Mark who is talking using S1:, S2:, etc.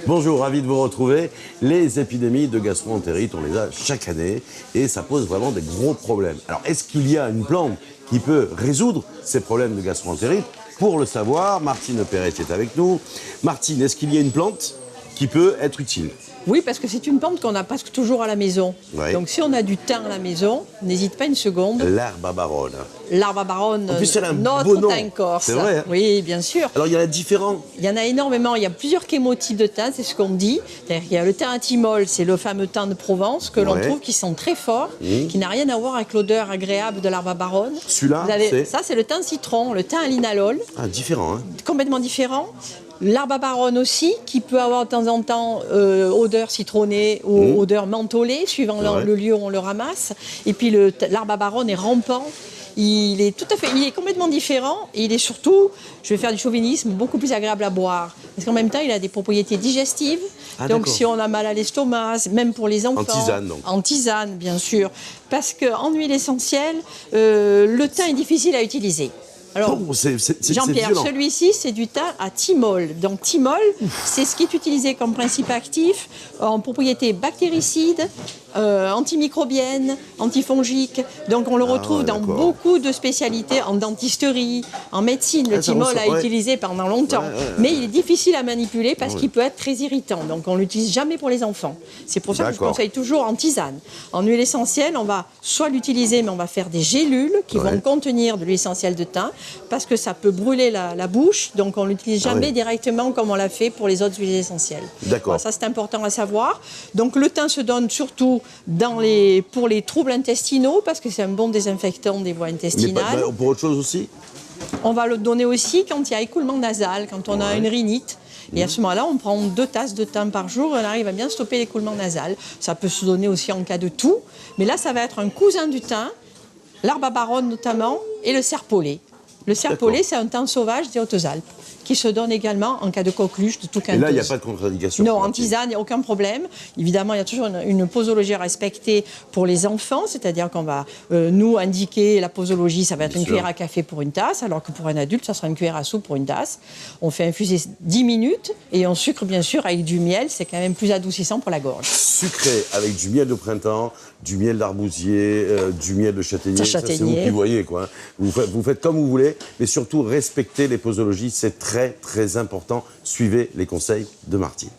S1: Bonjour, ravi de vous retrouver. Les épidémies de gastro-entérite, on les a chaque année et ça pose vraiment des gros problèmes. Alors, est-ce qu'il y a une plante qui peut résoudre ces problèmes de gastro-entérite? Pour le savoir, Martine Perret est avec nous. Martine, est-ce qu'il y a une plante qui peut être utile?
S2: Oui, parce que c'est une plante qu'on a presque toujours à la maison.
S1: Oui.
S2: Donc si on a du thym à la maison, n'hésite pas une seconde.
S1: L'herbe à baronne.
S2: L'arbre à baronne,
S1: En plus, elle a un beau
S2: notre
S1: nom.
S2: thym corse.
S1: C'est vrai, hein?
S2: Oui, bien sûr.
S1: Alors, il y en a différents.
S2: Il y en a énormément. Il y a plusieurs chémotypes de thym, c'est ce qu'on dit. Il y a le thym à thymol, c'est le fameux thym de Provence que l'on
S1: Ouais.
S2: trouve qui sent très fort, qui n'a rien à voir avec l'odeur agréable de l'arbre à baronne.
S1: Celui-là, c'est
S2: Ça, c'est le thym citron, le thym à linalol,
S1: Ah, différent, hein?
S2: complètement différent. L'arbre à baronne aussi, qui peut avoir de temps en temps odeur citronnée ou odeur mentholée, suivant
S1: Ouais.
S2: le lieu où on le ramasse. Et puis l'arbre à baronne est rampant. Il est complètement différent et il est surtout, je vais faire du chauvinisme, beaucoup plus agréable à boire. Parce qu'en même temps, il a des propriétés digestives.
S1: Ah,
S2: donc
S1: d'accord.
S2: si on a mal à l'estomac, même pour les enfants.
S1: En tisane, donc.
S2: En tisane, bien sûr. Parce qu'en huile essentielle, le thym est difficile à utiliser. Alors,
S1: Oh, c'est
S2: Jean-Pierre,
S1: violent.
S2: celui-ci, c'est du thym à thymol. Donc, thymol, c'est ce qui est utilisé comme principe actif en propriété bactéricide, antimicrobienne, antifongique. Donc, on le retrouve
S1: ouais,
S2: dans
S1: d'accord.
S2: beaucoup de spécialités, en dentisterie, en médecine. Le
S1: Ah, ça
S2: thymol
S1: ressort,
S2: a
S1: ouais.
S2: utilisé pendant longtemps.
S1: Ouais, ouais,
S2: Mais il est difficile à manipuler parce
S1: Ouais.
S2: qu'il peut être très irritant. Donc, on ne l'utilise jamais pour les enfants. C'est pour ça que je
S1: D'accord.
S2: conseille toujours en tisane. En huile essentielle, on va soit l'utiliser, mais on va faire des gélules qui
S1: Ouais.
S2: vont contenir de l'huile essentielle de thym parce que ça peut brûler la bouche, donc on ne l'utilise jamais
S1: ouais.
S2: directement comme on l'a fait pour les autres huiles essentielles.
S1: D'accord.
S2: Voilà, ça c'est important à savoir. Donc le thym se donne surtout pour les troubles intestinaux parce que c'est un bon désinfectant des voies
S1: Mais
S2: intestinales.
S1: pour autre chose aussi?
S2: On va le donner aussi quand il y a écoulement nasal, quand on a une rhinite. Et à ce moment-là, on prend 2 tasses de thym par jour et on arrive à bien stopper l'écoulement nasal. Ça peut se donner aussi en cas de toux. Mais là, ça va être un cousin du thym, l'arbre à baronne notamment, et le serpolet. Le serpolet, c'est un thym sauvage des Hautes-Alpes qui se donne également en cas de coqueluche, de tout
S1: Et là, il n'y a pas de contre-indication.
S2: Non, en
S1: Martine.
S2: tisane, il n'y a aucun problème. Évidemment, il y a toujours une posologie à respecter pour les enfants, c'est-à-dire qu'on va nous indiquer la posologie, ça va être
S1: Bien
S2: une
S1: sûr.
S2: cuillère à café pour une tasse, alors que pour un adulte, ça sera une cuillère à soupe pour une tasse. On fait infuser 10 minutes et on sucre bien sûr avec du miel, c'est quand même plus adoucissant pour la gorge.
S1: Sucré avec du miel de printemps, du miel d'arbousier, du miel de châtaignier. Ça, c'est vous
S2: Châtaignier.
S1: qui voyez, quoi. hein. Vous faites comme vous voulez, mais surtout respectez les posologies, c'est très, très important. Suivez les conseils de Martine.